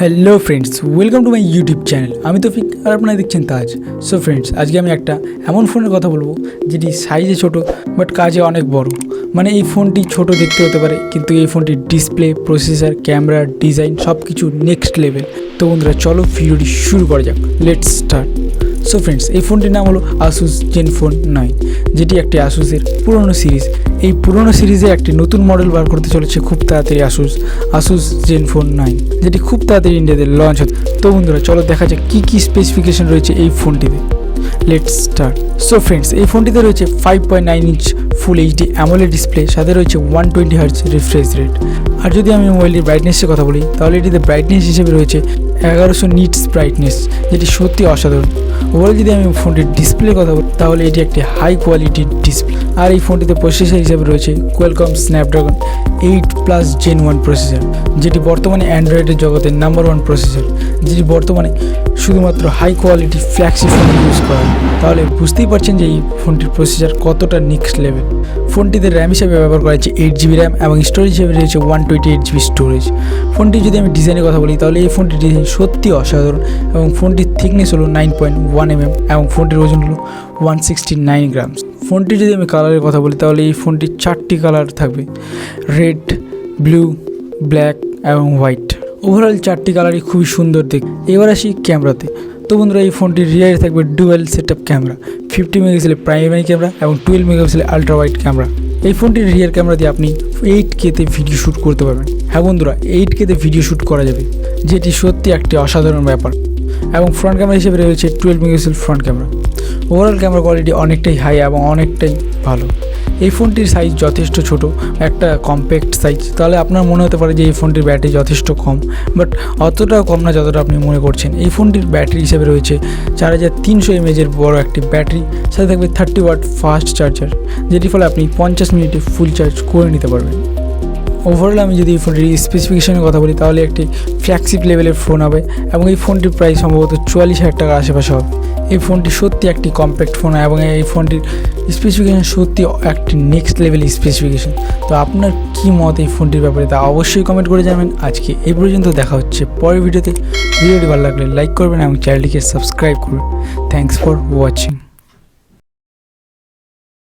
Hello friends, welcome to my YouTube channel. আমি তৌফিক আর আপনারা দেখছেন তাজ। সো ফ্রেন্ডস, আজকে আমি একটা এমন ফোনের কথা বলবো যেটি সাইজে ছোট বাট কাজে অনেক বড়। মানে এই ফোনটি ছোট দেখতে হতে পারে, কিন্তু এই ফোনটির ডিসপ্লে, প্রসেসর, ক্যামেরা, ডিজাইন সব কিছু নেক্সট লেভেল। তো বন্ধুরা, চলো ভিডিওটি শুরু করা যাক। Let's start. সো ফ্রেন্ডস, এই ফোনটির নাম হলো Asus Zenfone 9, যেটি একটি আসুসের পুরনো সিরিজ। এই পুরনো সিরিজে একটি নতুন মডেল বার করতে চলেছে খুব তাড়াতাড়ি Asus Zenfone 9, যেটি খুব তাড়াতাড়ি ইন্ডিয়াতে লঞ্চ হচ্ছে। তো বন্ধুরা, চলো দেখা যাক কী কী স্পেসিফিকেশন রয়েছে এই ফোনটিতে। Let's start. সো ফ্রেন্ডস, এই ফোনটিতে রয়েছে 5.9 inch full HD AMOLED display, সাথে রয়েছে 120 হার্টজ রিফ্রেশ রেট। আর যদি আমি মোবাইলটির ব্রাইটনেসের কথা বলি, তাহলে এটিতে ব্রাইটনেস হিসেবে রয়েছে 1100 নিটস ব্রাইটনেস, যেটি সত্যি অসাধারণ। ওভারঅল যদি আমি ফোনটির ডিসপ্লের কথা বলি, তাহলে এটি একটি হাই কোয়ালিটির ডিসপ্লে। আর এই ফোনটিতে প্রসেসর হিসেবে রয়েছে কোয়ালকম স্ন্যাপড্রাগন 8+ Gen 1 প্রসেসর, যেটি বর্তমানে অ্যান্ড্রয়েডের জগতের নাম্বার 1 প্রসেসর, যেটি বর্তমানে শুধুমাত্র high quality flagship phone use করা হয়। তাহলে বুঝতেই পারছেন যে এই ফোনটির প্রসেসর কতটা নেক্সট লেভেল। ফোনটিতে র্যাম হিসেবে ব্যবহার করা হয়েছে 8GB র্যাম এবং স্টোরেজ হিসেবে রয়েছে 128GB স্টোরেজ। ফোনটি যদি আমি ডিজাইনের কথা বলি, তাহলে এই ফোনটির ডিজাইন সত্যি অসাধারণ এবং ফোনটির থিকনেস হলো 9.1 mm এবং ফোনটির ওজন হলো 169 গ্রামস। ফোনটির যদি আমি কালারের কথা বলি, তাহলে এই ফোনটির 4টি কালার থাকবে: রেড, ব্লু, ব্ল্যাক এবং হোয়াইট। ওভারঅল 4টি কালারই খুবই সুন্দর দেখতে। এবার আসি ক্যামেরাতে। তো বন্ধুরা, এই ফোনটির রিয়ারে থাকবে ডুয়াল সেটআপ ক্যামেরা, 50 মেগাপিক্সেলের প্রাইমারি ক্যামেরা এবং 12 মেগাপিক্সেলের আলট্রা ওয়াইড ক্যামেরা। এই ফোনটির রিয়ার ক্যামেরা দিয়ে আপনি 8K-তে ভিডিও শ্যুট করতে পারবেন। হ্যাঁ বন্ধুরা, 8K-তে ভিডিও শ্যুট করা যাবে, যেটি সত্যি একটি অসাধারণ ব্যাপার। এবং ফ্রন্ট ক্যামেরা হিসেবে রয়েছে 12 megapixel front camera. Overall camera quality অনেকটাই হাই এবং অনেকটাই ভালো। এই ফোনটির সাইজ যথেষ্ট ছোট, একটা কম্প্যাক্ট সাইজ। তাহলে আপনার মনে হতে পারে যে এই ফোনটির ব্যাটারি যথেষ্ট কম, বাট অতটাও কম না যতটা আপনি মনে করছেন। এই ফোনটির ব্যাটারি হিসেবে রয়েছে 4300 mAh বড় একটি ব্যাটারি, সাথে থাকবে 30 ওয়াট ফাস্ট চার্জার, যেটির ফলে আপনি 50 মিনিটে ফুল চার্জ করে নিতে পারবেন। ওভারঅল আমি যদি এই ফোনটির স্পেসিফিকেশনের কথা বলি, তাহলে একটি ফ্ল্যাগশিপ লেভেলের ফোন হবে এবং এই ফোনটির প্রাইস সম্ভবত 44,000 টাকার আশেপাশে হবে। এই ফোনটি সত্যি একটি কম্প্যাক্ট ফোন এবং এই ফোনটির স্পেসিফিকেশন সত্যি একটি নেক্সট লেভেল স্পেসিফিকেশন। তো আপনার কী মত এই ফোনটির ব্যাপারে, তা অবশ্যই কমেন্ট করে জানাবেন। আজকে এই পর্যন্ত, দেখা হচ্ছে পরের ভিডিওতে। ভিডিওটি ভালো লাগলে লাইক করবেন এবং চ্যানেলটিকে সাবস্ক্রাইব করবেন। Thanks for watching.